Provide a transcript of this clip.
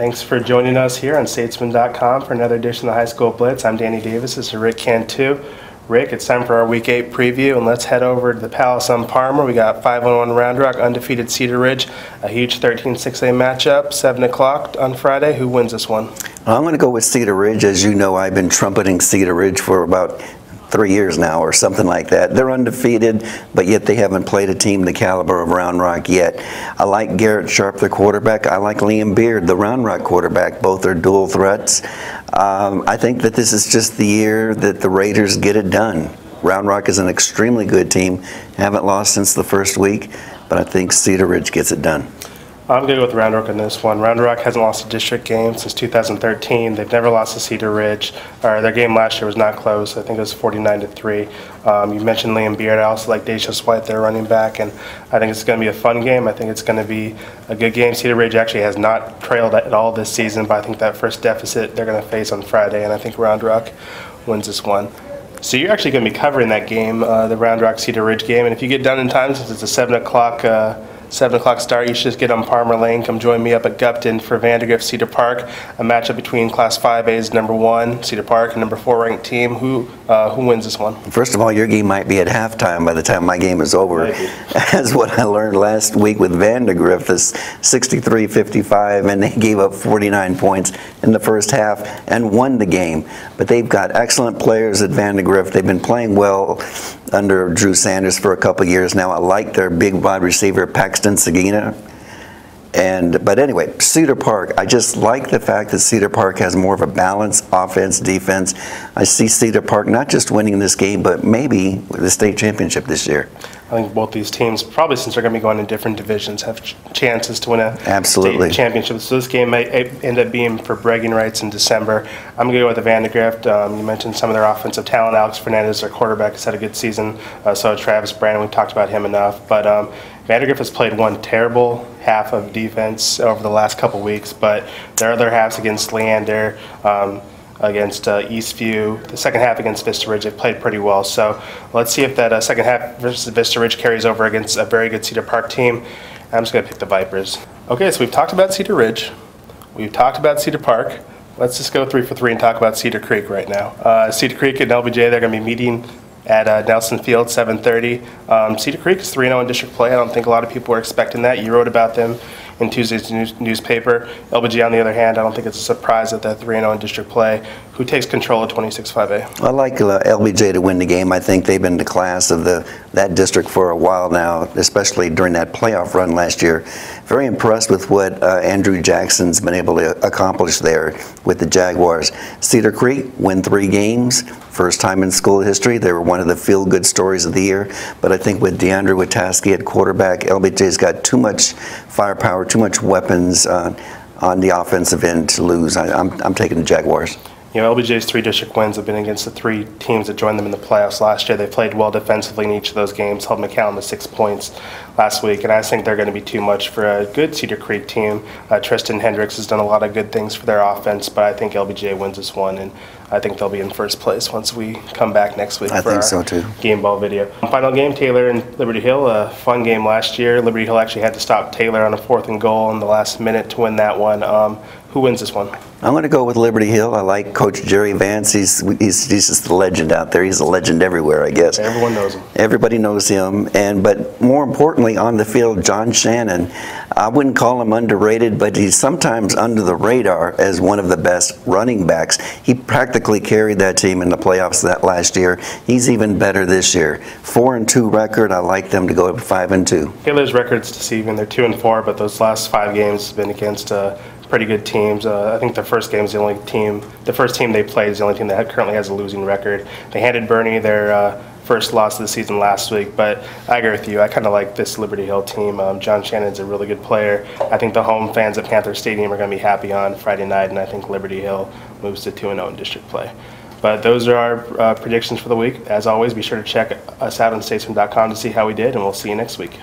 Thanks for joining us here on Statesman.com for another edition of the High School Blitz. I'm Danny Davis. This is Rick Cantu. Rick, it's time for our Week 8 preview, and let's head over to the Palace on Parma. We got 5-1 Round Rock, undefeated Cedar Ridge, a huge 13-6A matchup, 7 o'clock on Friday. Who wins this one? I'm going to go with Cedar Ridge. As you know, I've been trumpeting Cedar Ridge for about 3 years now or something like that. They're undefeated, but yet they haven't played a team the caliber of Round Rock yet. I like Garrett Sharp, their quarterback. I like Liam Beard, the Round Rock quarterback. Both are dual threats. I think that this is just the year that the Raiders get it done. Round Rock is an extremely good team. Haven't lost since the first week, but I think Cedar Ridge gets it done. I'm going to go with Round Rock on this one. Round Rock hasn't lost a district game since 2013. They've never lost to Cedar Ridge. Their game last year was not close. I think it was 49-3. You mentioned Liam Beard. I also like Dacius White, their running back, and I think it's going to be a fun game. I think it's going to be a good game. Cedar Ridge actually has not trailed at all this season, but I think that first deficit they're going to face on Friday, and I think Round Rock wins this one. So you're actually going to be covering that game, the Round Rock Cedar Ridge game, and if you get done in time, since it's a 7 o'clock start, you should just get on Palmer Lane. Come join me up at Gupton for Vandergrift Cedar Park, a matchup between Class 5A's number 1 Cedar Park and number 4 ranked team. Who wins this one? First of all, your game might be at halftime by the time my game is over. As what I learned last week with Vandergrift is 63-55, and they gave up 49 points in the first half and won the game. But they've got excellent players at Vandergrift. They've been playing well under Drew Sanders for a couple years now. I like their big wide receiver, Paxton Sagina. But anyway, Cedar Park, I just like the fact that Cedar Park has more of a balanced offense, defense. I see Cedar Park not just winning this game, but maybe the state championship this year. I think both these teams, probably since they're going to be going in different divisions, have chances to win a state championship. So this game might end up being for bragging rights in December. I'm going to go with the Vandergrift. You mentioned some of their offensive talent. Alex Fernandez, their quarterback, has had a good season. So Travis Brandon, we've talked about him enough. But Vandergrift has played one terrible half of defense over the last couple weeks, but their other halves against Leander, against Eastview, the second half against Vista Ridge, they've played pretty well. So let's see if that second half versus Vista Ridge carries over against a very good Cedar Park team. I'm just going to pick the Vipers. Okay, so we've talked about Cedar Ridge. We've talked about Cedar Park. Let's just go 3 for 3 and talk about Cedar Creek right now. Cedar Creek and LBJ, they're going to be meeting at Nelson Field, 7:30. Cedar Creek is 3-0 in district play. I don't think a lot of people were expecting that. You wrote about them in Tuesday's newspaper. LBJ, on the other hand, I don't think it's a surprise that they're 3-0 in district play. Who takes control of 26-5A? I like LBJ to win the game. I think they've been the class of that district for a while now, especially during that playoff run last year. Very impressed with what Andrew Jackson's been able to accomplish there with the Jaguars. Cedar Creek win 3 games. First time in school history. They were one of the feel-good stories of the year. But I think with DeAndre Wataski at quarterback, LBJ's got too much firepower, too much weapons on the offensive end to lose. I'm taking the Jaguars. You know, LBJ's 3 district wins have been against the 3 teams that joined them in the playoffs last year. They played well defensively in each of those games, held McAllen to 6 points last week, and I think they're going to be too much for a good Cedar Creek team. Tristan Hendricks has done a lot of good things for their offense, but I think LBJ wins this one, and I think they'll be in first place once we come back next week for our game ball video. Final game, Taylor and Liberty Hill, a fun game last year. Liberty Hill actually had to stop Taylor on a 4th and goal in the last minute to win that one. Who wins this one? I'm going to go with Liberty Hill. I like Coach Jerry Vance. He's just a legend out there. He's a legend everywhere, I guess. Everyone knows him. Everybody knows him. But more importantly, on the field, John Shannon. I wouldn't call him underrated, but he's sometimes under the radar as one of the best running backs. He practically carried that team in the playoffs that last year. He's even better this year. 4-2 record. I like them to go up 5-2. Taylor's record's deceiving. They're 2-4, but those last 5 games have been against pretty good teams. I think the first game is the first team they played is the only team that currently has a losing record. They handed Bernie their first loss of the season last week, but I agree with you. I kind of like this Liberty Hill team. John Shannon's a really good player. I think the home fans at Panther Stadium are going to be happy on Friday night, and I think Liberty Hill moves to 2-0 in district play. But those are our predictions for the week. As always, be sure to check us out on Statesman.com to see how we did, and we'll see you next week.